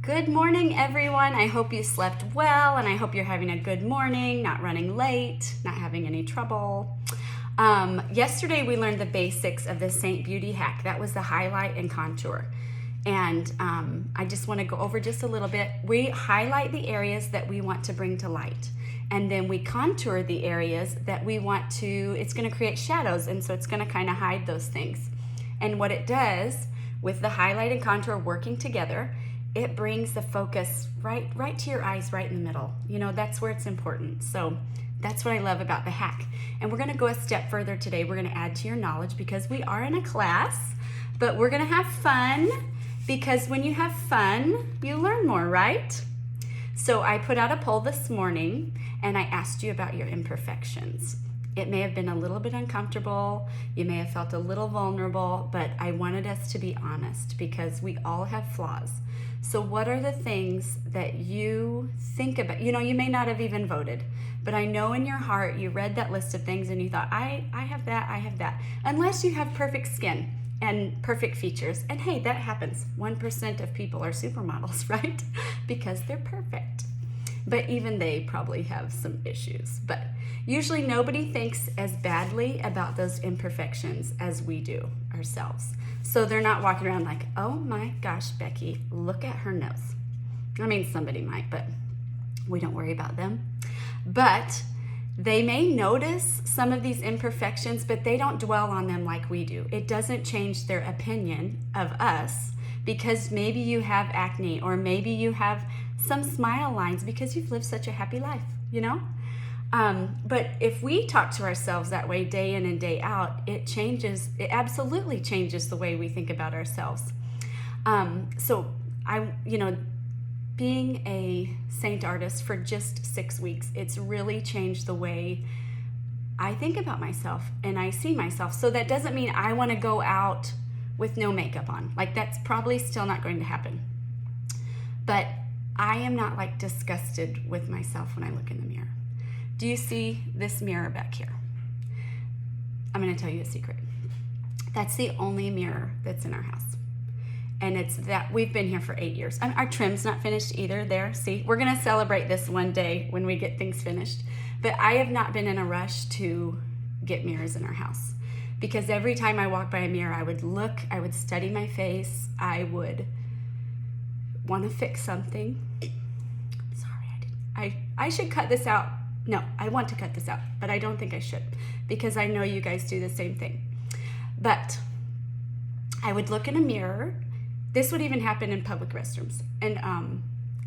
Good morning, everyone. I hope you slept well, and I hope you're having a good morning, not running late, not having any trouble. Yesterday, we learned the basics of the Saint Beauty hack. That was the highlight and contour. And I just want to go over just a little bit. We highlight the areas that we want to bring to light. And then we contour the areas that we want to, it's going to create shadows. And so it's going to kind of hide those things. And what it does with the highlight and contour working together, it brings the focus right to your eyes, right in the middle. You know, that's where it's important. So that's what I love about the hack. And we're going to go a step further today. We're going to add to your knowledge because we are in a class, but we're going to have fun because when you have fun, you learn more, right? So I put out a poll this morning and I asked you about your imperfections. It may have been a little bit uncomfortable. You may have felt a little vulnerable, but I wanted us to be honest because we all have flaws. So what are the things that you think about? You know, you may not have even voted, but I know in your heart you read that list of things and you thought, I have that, I have that. Unless you have perfect skin and perfect features. And hey, that happens. 1% of people are supermodels, right? Because they're perfect. But even they probably have some issues. But usually nobody thinks as badly about those imperfections as we do ourselves. So they're not walking around like, oh my gosh, Becky, look at her nose. I mean, somebody might, but we don't worry about them. But they may notice some of these imperfections, but they don't dwell on them like we do. It doesn't change their opinion of us because maybe you have acne or maybe you have some smile lines because you've lived such a happy life, you know? But if we talk to ourselves that way day in and day out, it absolutely changes the way we think about ourselves. So being a Saint artist for just 6 weeks, it's really changed the way I think about myself and I see myself. So that doesn't mean I want to go out with no makeup on. Like that's probably still not going to happen. But I am not like disgusted with myself when I look in the mirror. Do you see this mirror back here? I'm going to tell you a secret. That's the only mirror that's in our house. And it's that we've been here for 8 years. Our trim's not finished either there. See, we're going to celebrate this one day when we get things finished. But I have not been in a rush to get mirrors in our house. Because every time I walk by a mirror, I would look, I would study my face, I would want to fix something. Sorry, I should cut this out. No, I want to cut this out, but I don't think I should because I know you guys do the same thing. But I would look in a mirror. This would even happen in public restrooms. And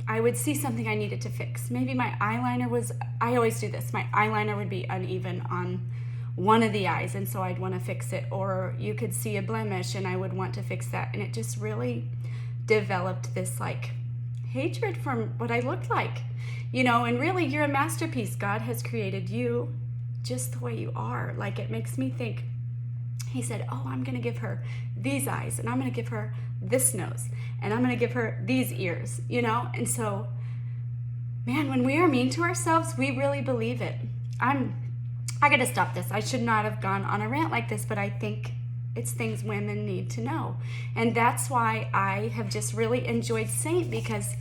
I would see something I needed to fix. Maybe my eyeliner I always do this. My eyeliner would be uneven on one of the eyes, and so I'd want to fix it. Or you could see a blemish, and I would want to fix that. And it just really developed this like hatred from what I looked like. You know, and really you're a masterpiece. God has created you just the way you are. Like it makes me think, he said, oh, I'm going to give her these eyes and I'm going to give her this nose and I'm going to give her these ears, you know? And so, man, when we are mean to ourselves, we really believe it. I got to stop this. I should not have gone on a rant like this, but I think it's things women need to know. And that's why I have just really enjoyed Saint because,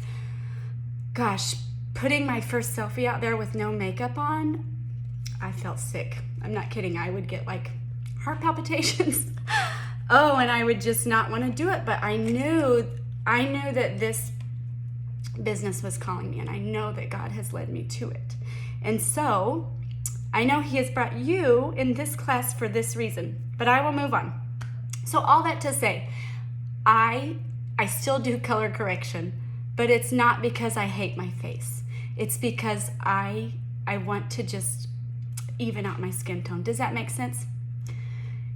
gosh, putting my first selfie out there with no makeup on, I felt sick. I'm not kidding. I would get like heart palpitations. Oh, and I would just not want to do it. But I knew that this business was calling me, and I know that God has led me to it. And so I know he has brought you in this class for this reason, but I will move on. So all that to say, I still do color correction, but it's not because I hate my face. It's because I want to just even out my skin tone. Does that make sense?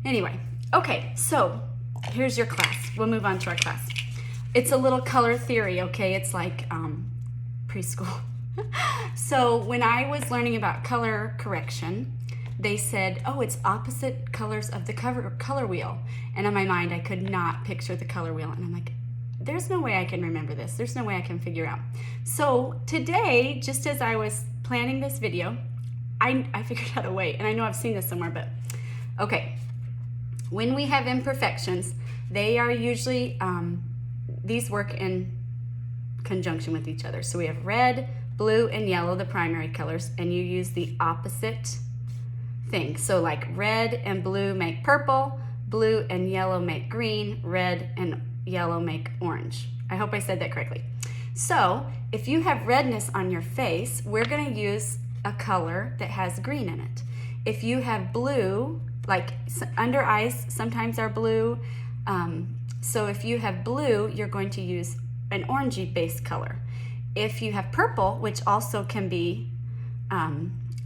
Anyway, okay, so here's your class. We'll move on to our class. It's a little color theory, okay? It's like preschool. So when I was learning about color correction, they said, oh, it's opposite colors of the color wheel. And in my mind, I could not picture the color wheel. And I'm like, there's no way I can remember this. There's no way I can figure out. So today, just as I was planning this video, I figured out a way. And I know I've seen this somewhere, but okay. When we have imperfections, they are usually, these work in conjunction with each other. So we have red, blue, and yellow, the primary colors, and you use the opposite thing. So like red and blue make purple, blue and yellow make green, red and yellow make orange. I hope I said that correctly. So if you have redness on your face, we're going to use a color that has green in it. If you have blue, like under eyes sometimes are blue, so if you have blue, you're going to use an orangey based color. If you have purple, which also can be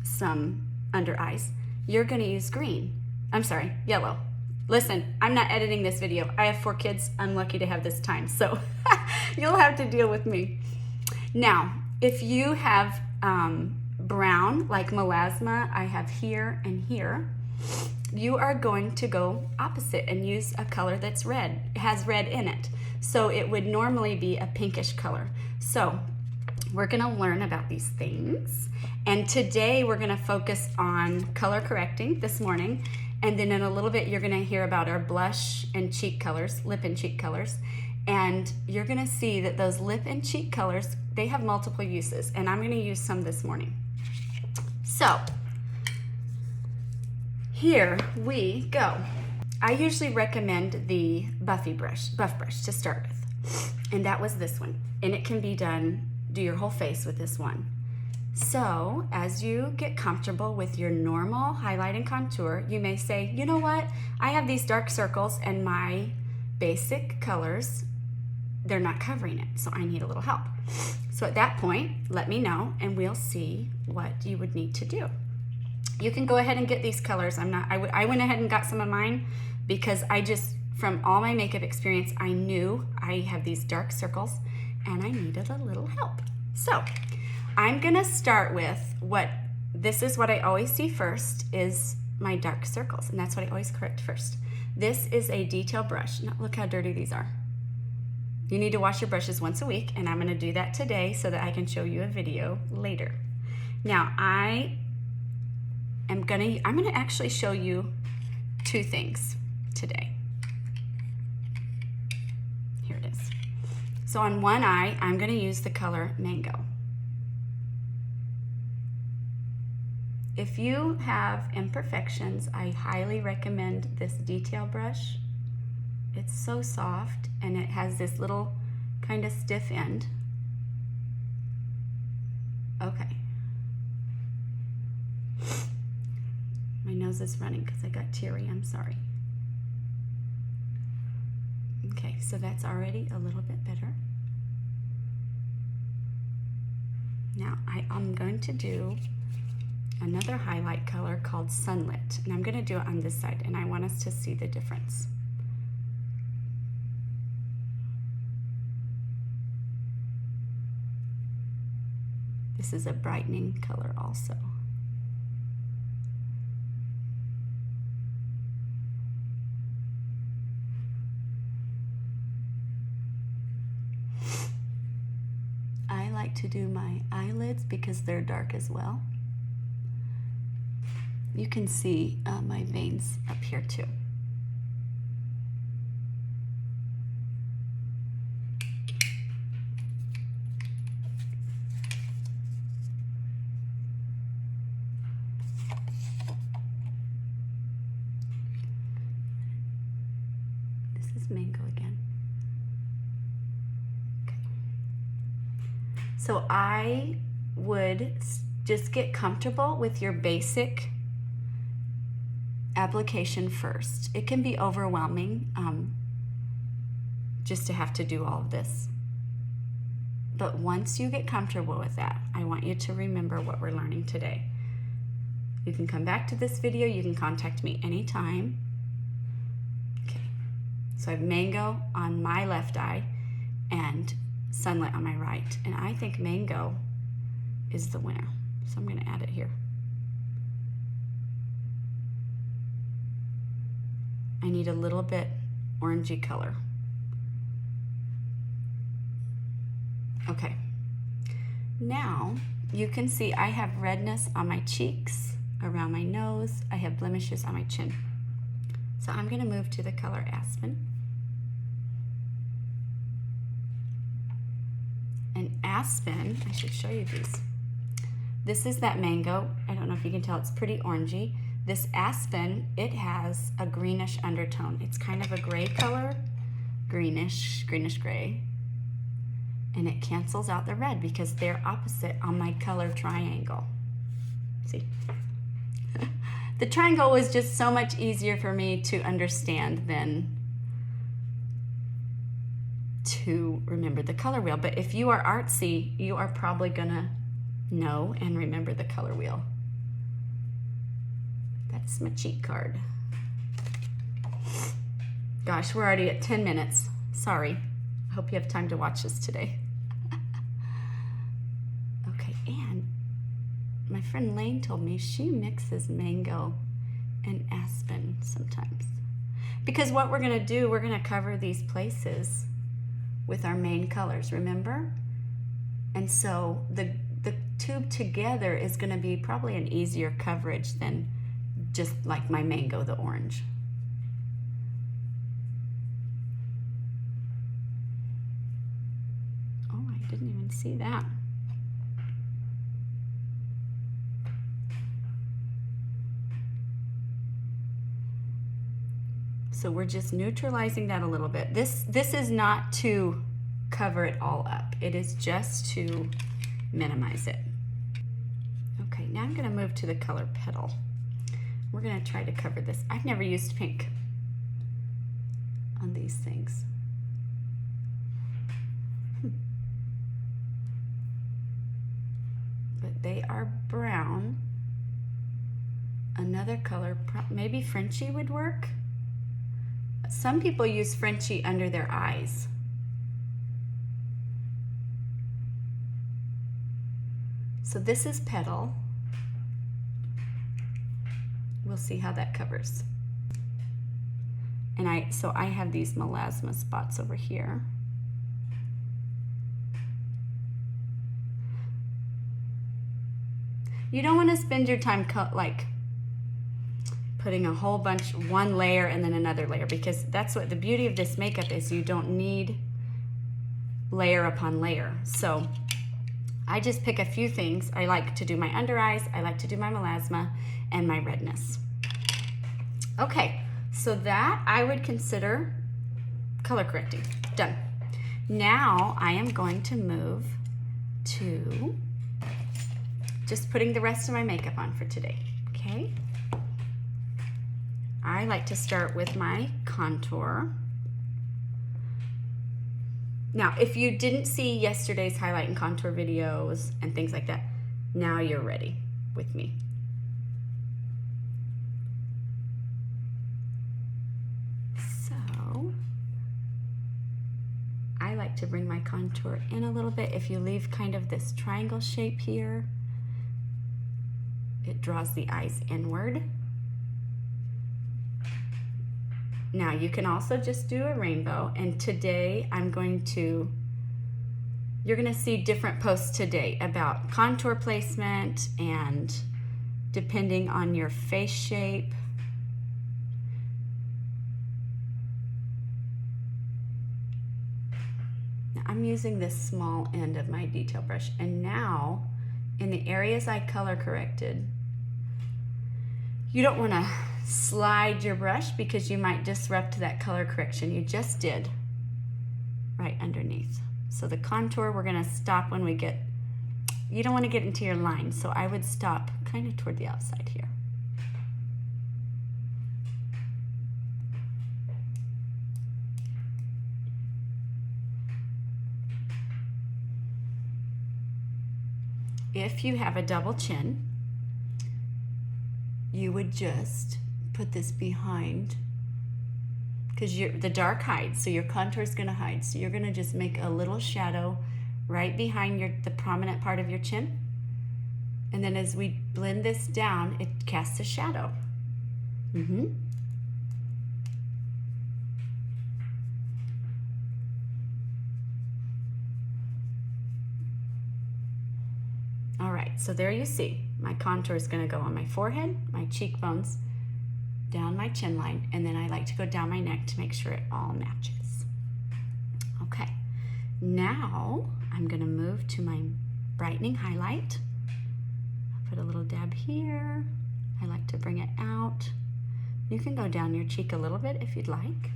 some under eyes, you're going to use green. I'm sorry, yellow. Listen, I'm not editing this video. I have 4 kids. I'm lucky to have this time, so you'll have to deal with me. Now, if you have brown, like melasma, I have here and here, you are going to go opposite and use a color that's red. It has red in it. So it would normally be a pinkish color. So we're going to learn about these things. And today we're going to focus on color correcting this morning. And then in a little bit, you're going to hear about our blush and cheek colors, lip and cheek colors. And you're going to see that those lip and cheek colors, they have multiple uses. And I'm going to use some this morning. So here we go. I usually recommend the buff brush to start with. And that was this one. And it can be done, do your whole face with this one. So as you get comfortable with your normal highlight and contour, you may say, you know what? I have these dark circles and my basic colors, they're not covering it. So I need a little help. So at that point, let me know and we'll see what you would need to do. You can go ahead and get these colors. I went ahead and got some of mine because from all my makeup experience, I knew I have these dark circles and I needed a little help. So I'm gonna start with this is what I always see first is my dark circles, and that's what I always correct first. This is a detail brush. Now look how dirty these are. You need to wash your brushes once a week, and I'm gonna do that today so that I can show you a video later. Now I'm gonna actually show you 2 things today. Here it is. So on one eye, I'm gonna use the color Mango. If you have imperfections, I highly recommend this detail brush. It's so soft and it has this little kind of stiff end. Okay. My nose is running because I got teary, I'm sorry. Okay, so that's already a little bit better. Now I'm going to do another highlight color called Sunlit, and I'm going to do it on this side, and I want us to see the difference. This is a brightening color also. I like to do my eyelids because they're dark as well. You can see my veins up here too. This is Mango again. Okay. So I would just get comfortable with your basic application first. It can be overwhelming just to have to do all of this. But once you get comfortable with that, I want you to remember what we're learning today. You can come back to this video. You can contact me anytime. Okay, so I have Mango on my left eye and Sunlit on my right. And I think Mango is the winner. So I'm gonna add it here. I need a little bit orangey color. Okay, now you can see I have redness on my cheeks, around my nose. I have blemishes on my chin. So I'm gonna move to the color Aspen. an aspen. I should show you these. This is that mango. I don't know if you can tell, it's pretty orangey. This aspen, it has a greenish undertone. It's kind of a gray color, greenish gray. And it cancels out the red because they're opposite on my color triangle. See? The triangle was just so much easier for me to understand than to remember the color wheel. But if you are artsy, you are probably gonna know and remember the color wheel. That's my cheat card. Gosh, we're already at 10 minutes. Sorry. I hope you have time to watch this today. Okay, and my friend Lane told me she mixes mango and aspen sometimes. Because what we're gonna do, we're gonna cover these places with our main colors, remember? And so the tube together is gonna be probably an easier coverage than just like my mango, the orange. Oh, I didn't even see that. So we're just neutralizing that a little bit. This is not to cover it all up. It is just to minimize it. Okay, now I'm gonna move to the color petal. We're gonna try to cover this. I've never used pink on these things. But they are brown. Another color, maybe Frenchy would work. Some people use Frenchy under their eyes. So this is petal. We'll see how that covers. And so I have these melasma spots over here. You don't want to spend your time like putting a whole bunch, one layer and then another layer, because that's what the beauty of this makeup is. You don't need layer upon layer. So I just pick a few things. I like to do my under eyes, I like to do my melasma, and my redness. Okay, so that I would consider color correcting. Done. Now I am going to move to just putting the rest of my makeup on for today, okay? I like to start with my contour. Now, if you didn't see yesterday's highlight and contour videos and things like that, now you're ready with me. So, I like to bring my contour in a little bit. If you leave kind of this triangle shape here, it draws the eyes inward. Now you can also just do a rainbow, and today you're gonna see different posts today about contour placement and depending on your face shape. Now I'm using this small end of my detail brush, and now in the areas I color corrected, you don't wanna slide your brush because you might disrupt that color correction you just did right underneath. So the contour, we're gonna stop when we get, you don't wanna get into your line, so I would stop kind of toward the outside here. If you have a double chin, you would just put this behind, because the dark hides, so your contour is going to hide. So you're going to just make a little shadow right behind the prominent part of your chin. And then as we blend this down, it casts a shadow. All right, so there you see, my contour is going to go on my forehead, my cheekbones, down my chin line, and then I like to go down my neck to make sure it all matches. Okay, Now I'm gonna move to my brightening highlight. I'll put a little dab here. I like to bring it out. You can go down your cheek a little bit if you'd like.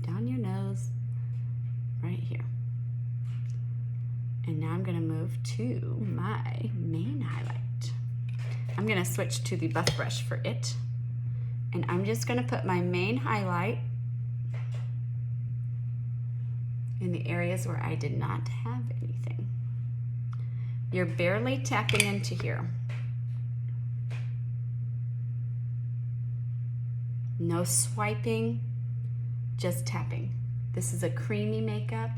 Down your nose, right here. And now I'm gonna move to my main highlight. I'm gonna switch to the buff brush for it. And I'm just gonna put my main highlight in the areas where I did not have anything. You're barely tapping into here. No swiping, just tapping. This is a creamy makeup.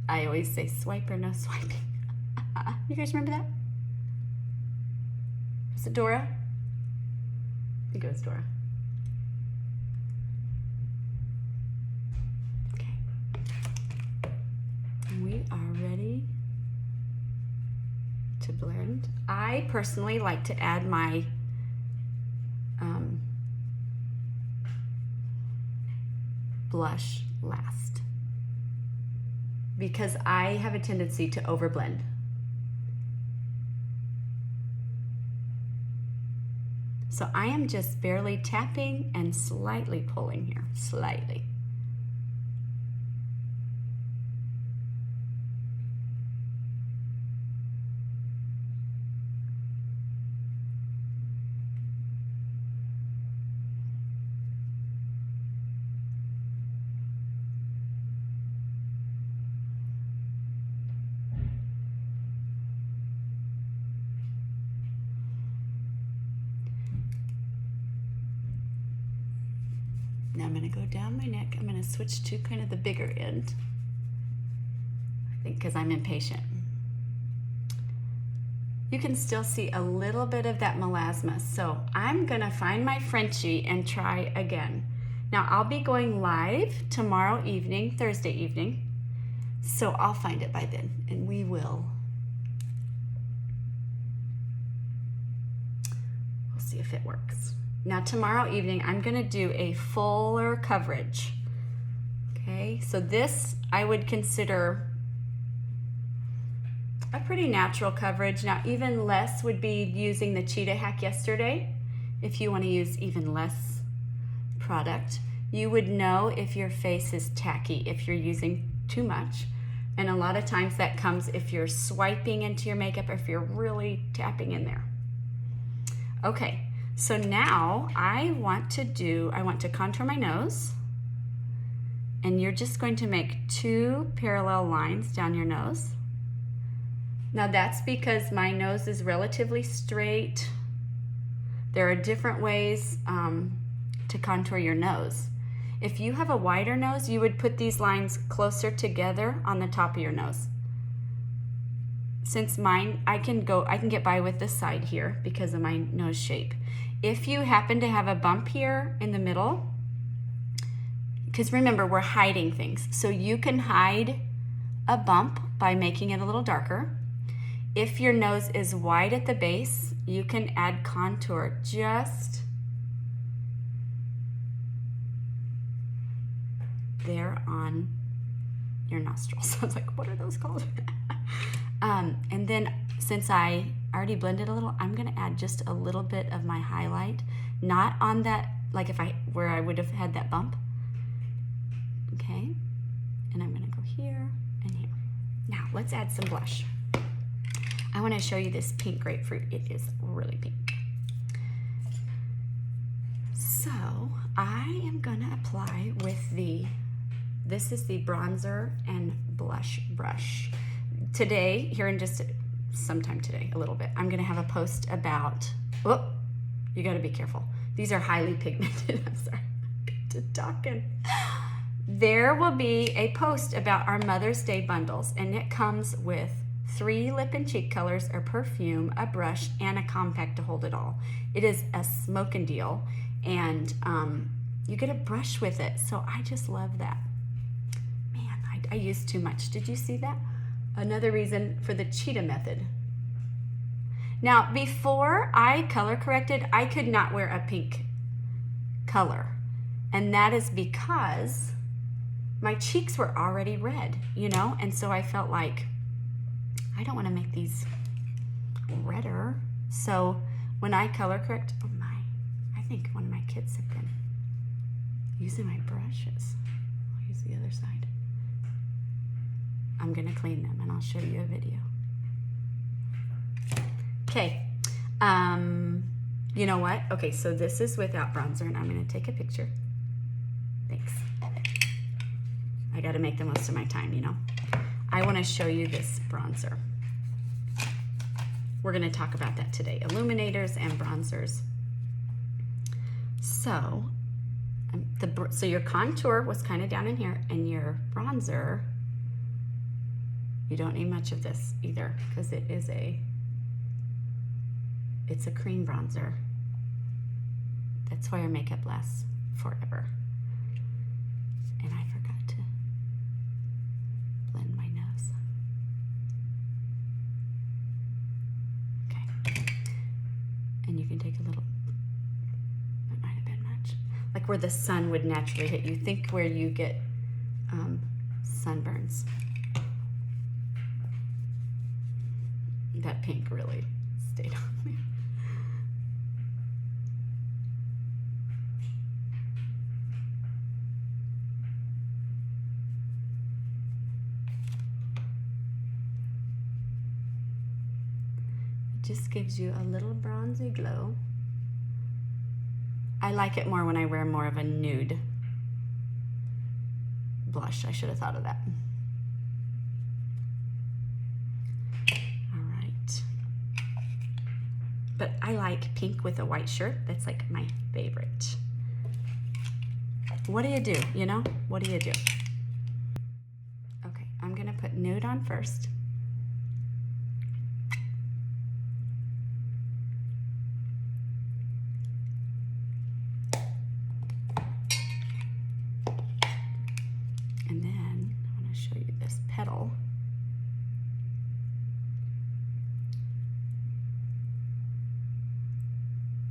I always say swipe or no swiping. You guys remember that? Was it Dora? I think it was Dora. Okay. We are ready to blend. I personally like to add my blush last because I have a tendency to overblend. So I am just barely tapping and slightly pulling here, slightly. Now I'm going to go down my neck. I'm going to switch to kind of the bigger end. I think because I'm impatient. You can still see a little bit of that melasma. So I'm going to find my Frenchie and try again. Now I'll be going live tomorrow evening, Thursday evening. So I'll find it by then and we will. We'll see if it works. Now tomorrow evening, I'm gonna do a fuller coverage. Okay, so this I would consider a pretty natural coverage. Now even less would be using the Cheetah Hack yesterday. If you wanna use even less product, you would know if your face is tacky, if you're using too much. And a lot of times that comes if you're swiping into your makeup or if you're really tapping in there. Okay. So now I want to contour my nose, and you're just going to make 2 parallel lines down your nose. Now that's because my nose is relatively straight. There are different ways to contour your nose. If you have a wider nose, you would put these lines closer together on the top of your nose. Since mine, I can get by with this side here because of my nose shape. If you happen to have a bump here in the middle, because remember, we're hiding things. So you can hide a bump by making it a little darker. If your nose is wide at the base, you can add contour just there on your nostrils. I was like, what are those called? And then since I already blended a little, I'm gonna add just a little bit of my highlight, not on that, like where I would have had that bump. Okay, and I'm gonna go here and here. Now let's add some blush. I wanna show you this pink grapefruit. It is really pink. So I am gonna apply with this is the bronzer and blush brush. Today, here in just sometime today, a little bit, I'm gonna have a post about, oh, you gotta be careful. These are highly pigmented, I'm sorry, to talking. There will be a post about our Mother's Day bundles, and it comes with 3 lip and cheek colors, a perfume, a brush, and a compact to hold it all. It is a smoking deal, and you get a brush with it, so I just love that. Man, I used too much. Did you see that? Another reason for the cheetah method. Now, before I color corrected, I could not wear a pink color. And that is because my cheeks were already red, you know? And so I felt like, I don't want to make these redder. So when I color correct, oh my, I think one of my kids have been using my brushes. I'll use the other side. I'm gonna clean them and I'll show you a video. Okay, you know what? Okay, so this is without bronzer and I'm gonna take a picture. Thanks. I gotta make the most of my time, you know? I wanna show you this bronzer. We're gonna talk about that today, illuminators and bronzers. So, so your contour was kind of down in here, and your bronzer, you don't need much of this either, because it's a cream bronzer. That's why our makeup lasts forever. And I forgot to blend my nose. Okay. And you can take a little, that might have been much. Like where the sun would naturally hit you. Think where you get sunburns. That pink really stayed on me. It just gives you a little bronzy glow. I like it more when I wear more of a nude blush. I should have thought of that. All right. But I like pink with a white shirt. That's like my favorite. What do you do, you know? What do you do? Okay, I'm gonna put nude on first. And then I want to show you this petal.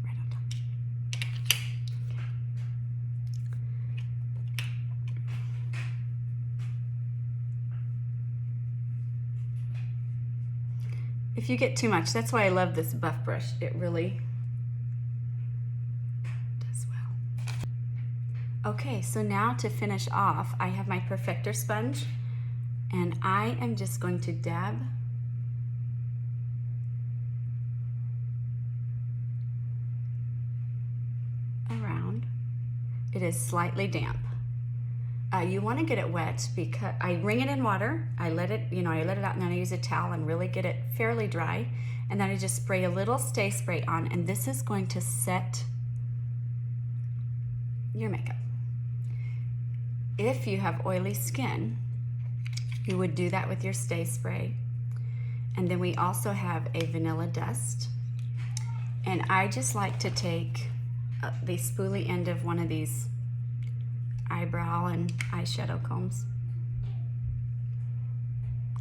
Right on top. Okay. If you get too much, that's why I love this buff brush. It really does well. Okay, so now to finish off, I have my Perfector sponge, and I am just going to dab around. It is slightly damp. You want to get it wet because I wring it in water. I let it out, and then I use a towel and really get it fairly dry. And then I just spray a little Stay Spray on, and this is going to set your makeup. If you have oily skin, you would do that with your Stay Spray. And then we also have a vanilla dust. And I just like to take the spoolie end of one of these eyebrow and eyeshadow combs,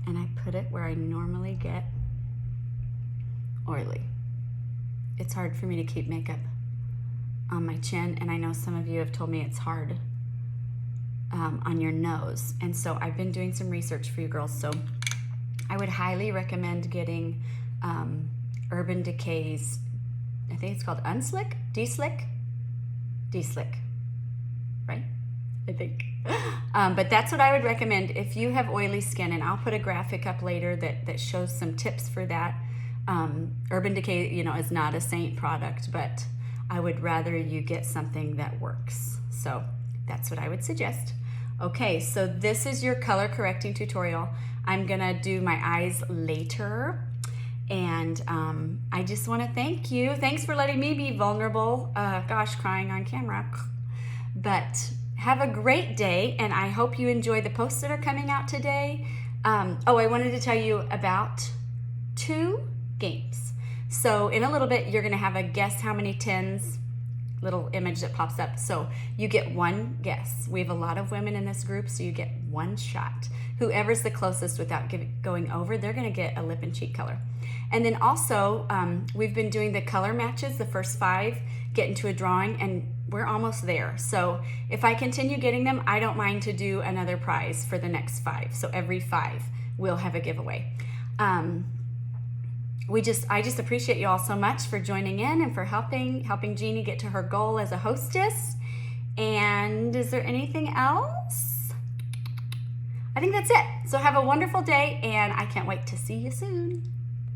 and I put it where I normally get oily. It's hard for me to keep makeup on my chin, and I know some of you have told me it's hard on your nose, and so I've been doing some research for you girls. So I would highly recommend getting Urban Decay's, I think it's called Unslick, De-Slick, right? I think. But that's what I would recommend if you have oily skin, and I'll put a graphic up later that shows some tips for that. Urban Decay, is not a Saint product, but I would rather you get something that works. So that's what I would suggest. Okay, so this is your color correcting tutorial. I'm gonna do my eyes later. And I just wanna thank you. Thanks for letting me be vulnerable. Gosh, crying on camera. But have a great day, and I hope you enjoy the posts that are coming out today. I wanted to tell you about 2 games. So in a little bit, you're gonna have a guess how many tens little image that pops up. So you get 1 guess. We have a lot of women in this group, so you get 1 shot. whoever's the closest without going over, they're gonna get a lip and cheek color. And then also, we've been doing the color matches, the first 5 get into a drawing, and we're almost there. So if I continue getting them, I don't mind to do another prize for the next 5. So every 5 we'll have a giveaway. I just appreciate you all so much for joining in and for helping Jeannie get to her goal as a hostess. And is there anything else? I think that's it. So have a wonderful day, and I can't wait to see you soon.